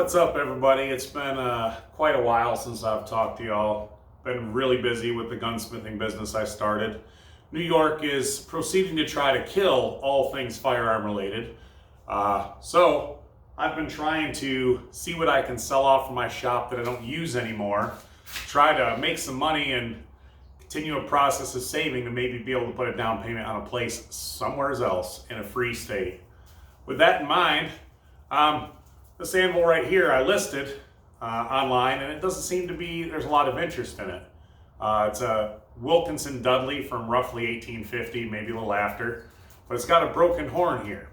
What's up, everybody? It's been quite a while since I've talked to y'all. Been really busy with the gunsmithing business I started. New York is proceeding to try to kill all things firearm related. So I've been trying to see what I can sell off from my shop that I don't use anymore. Try to make some money and continue a process of saving to maybe be able to put a down payment on a place somewhere else in a free state. With that in mind, this anvil right here I listed online, and it doesn't seem to be, there's a lot of interest in it. It's a Wilkinson Dudley from roughly 1850, maybe a little after, but it's got a broken horn here.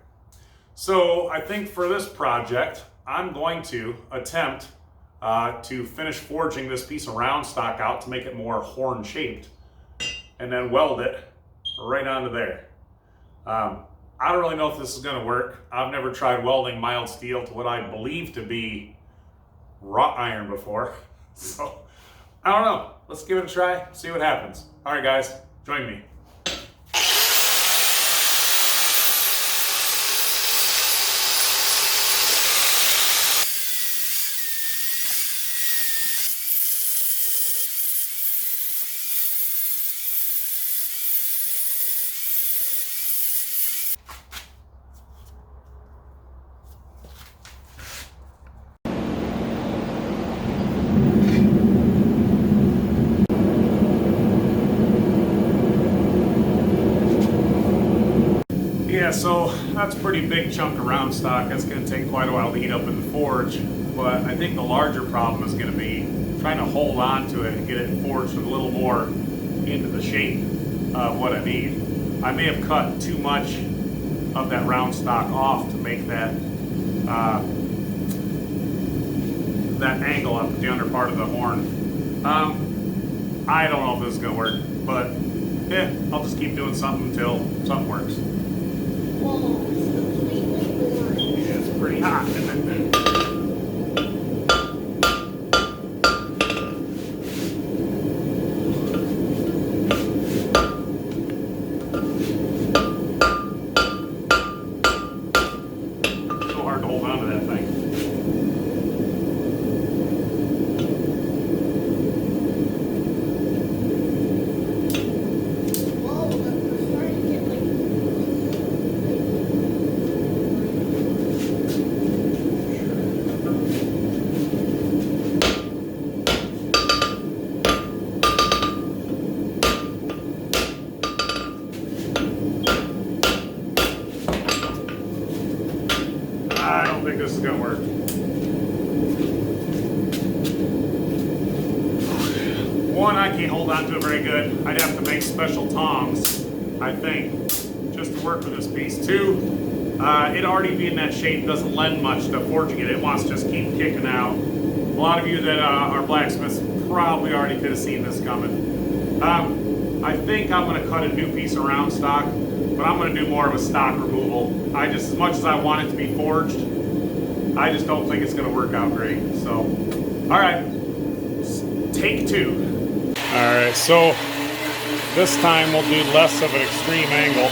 So I think for this project, I'm going to attempt to finish forging this piece of round stock out to make it more horn shaped, and then weld it right onto there. I don't really know if this is going to work. I've never tried welding mild steel to what I believe to be wrought iron before. So, I don't know. Let's give it a try, see what happens. All right, guys, join me. Yeah, so that's a pretty big chunk of round stock. That's going to take quite a while to heat up in the forge, but I think the larger problem is going to be trying to hold on to it and get it forged with a little more into the shape of what I need. I may have cut too much of that round stock off to make that that angle up at the under part of the horn. I don't know if this is going to work, but I'll just keep doing something until something works. Whoa, it's completely boring. Yeah, it's pretty hot, isn't it? So hard to hold on to that thing. Whoa, we're starting to get like. I don't think this is going to work. One, I can't hold on to it very good. I'd have to make special tongs, I think, just to work with this piece. Two, it already being that shape doesn't lend much to forging it. It wants to just keep kicking out. A lot of you that are blacksmiths probably already could have seen this coming. I think I'm going to cut a new piece of round stock, but I'm going to do more of a stock removal. As much as I want it to be forged, I just don't think it's going to work out great. So, all right, take two. All right, so this time we'll do less of an extreme angle.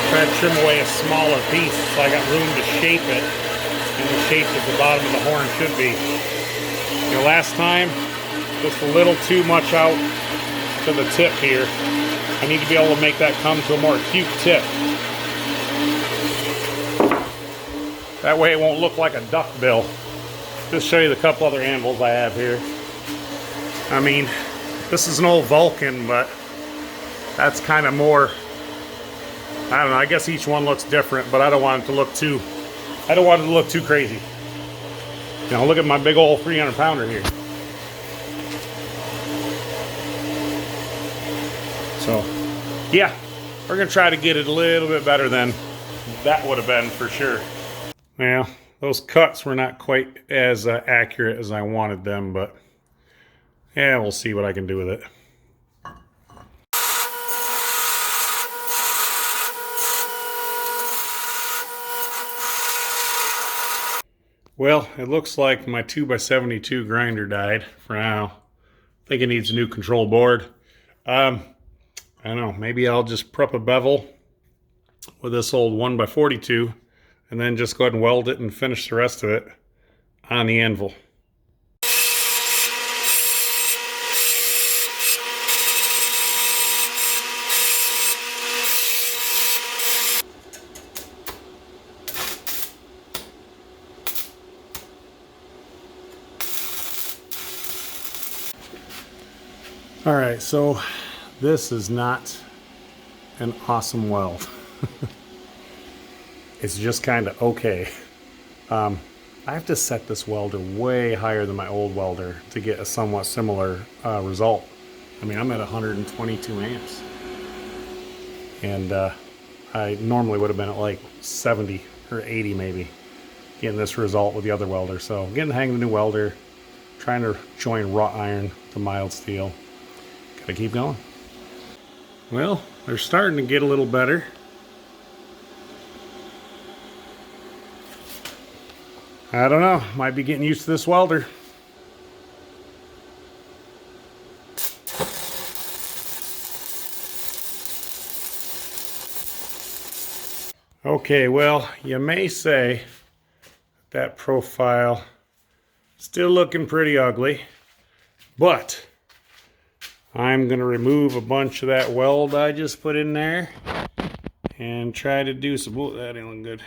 Try to trim away a smaller piece so I got room to shape it in the shape that the bottom of the horn should be. You know, last time, just a little too much out to the tip here. I need to be able to make that come to a more acute tip. That way it won't look like a duck bill. Just show you the couple other anvils I have here. I mean, this is an old Vulcan, but that's kind of more, I don't know, I guess each one looks different, but I don't want it to look too crazy. You know, look at my big old 300 pounder here. So, yeah, we're going to try to get it a little bit better than that would have been for sure. Well, those cuts were not quite as accurate as I wanted them, but yeah, we'll see what I can do with it. Well, it looks like my 2x72 grinder died for now. I think it needs a new control board. I don't know, maybe I'll just prep a bevel with this old 1x42 and then just go ahead and weld it and finish the rest of it on the anvil. All right, so this is not an awesome weld. It's just kind of okay. I have to set this welder way higher than my old welder to get a somewhat similar result. I mean, I'm at 122 amps. And I normally would have been at like 70 or 80 maybe, getting this result with the other welder. So getting the hang of the new welder, trying to join wrought iron to mild steel. Gotta keep going. Well, they're starting to get a little better. I don't know, might be getting used to this welder. Okay, well, you may say that profile still looking pretty ugly, but I'm going to remove a bunch of that weld I just put in there and try to do some, oh, that ain't looking good,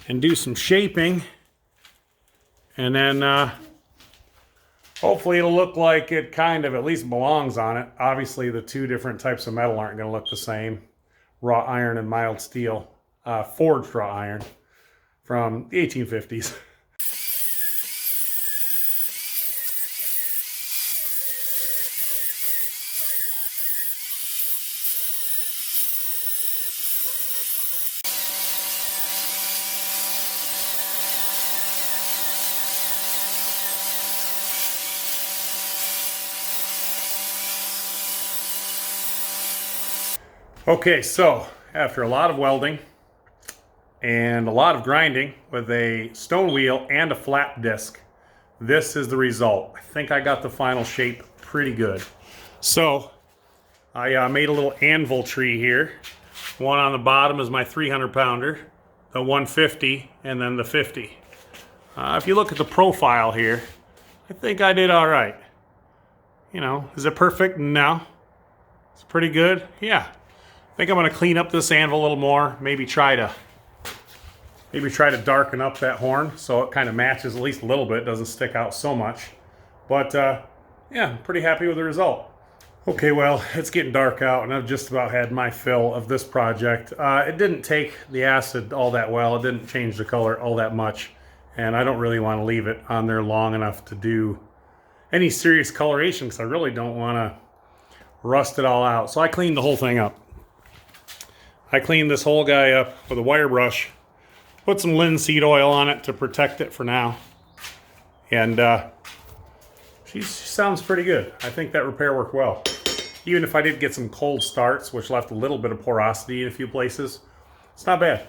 and do some shaping, and then hopefully it'll look like it kind of at least belongs on it. Obviously the two different types of metal aren't going to look the same, wrought iron and mild steel, forged wrought iron from the 1850s. Okay, so after a lot of welding and a lot of grinding with a stone wheel and a flat disc, this is the result. I think I got the final shape pretty good. So I made a little anvil tree here. One on the bottom is my 300 pounder, the 150, and then the 50. If you look at the profile here, I think I did all right. You know, is it perfect? No. It's pretty good. Yeah. I think I'm going to clean up this anvil a little more. Maybe try to darken up that horn so it kind of matches at least a little bit, doesn't stick out so much. But yeah, I'm pretty happy with the result. Okay, well, it's getting dark out and I've just about had my fill of this project. It didn't take the acid all that well. It didn't change the color all that much. And I don't really want to leave it on there long enough to do any serious coloration because I really don't want to rust it all out. So I cleaned the whole thing up. I cleaned this whole guy up with a wire brush, put some linseed oil on it to protect it for now, and she sounds pretty good. I think that repair worked well. Even if I did get some cold starts, which left a little bit of porosity in a few places, it's not bad.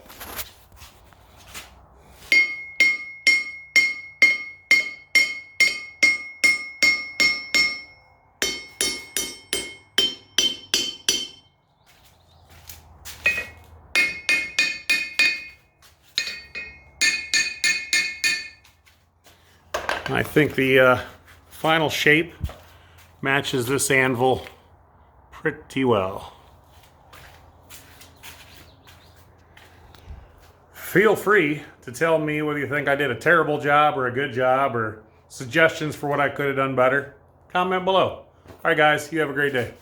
I think the final shape matches this anvil pretty well. Feel free to tell me whether you think I did a terrible job or a good job or suggestions for what I could have done better. Comment below. All right, guys, you have a great day.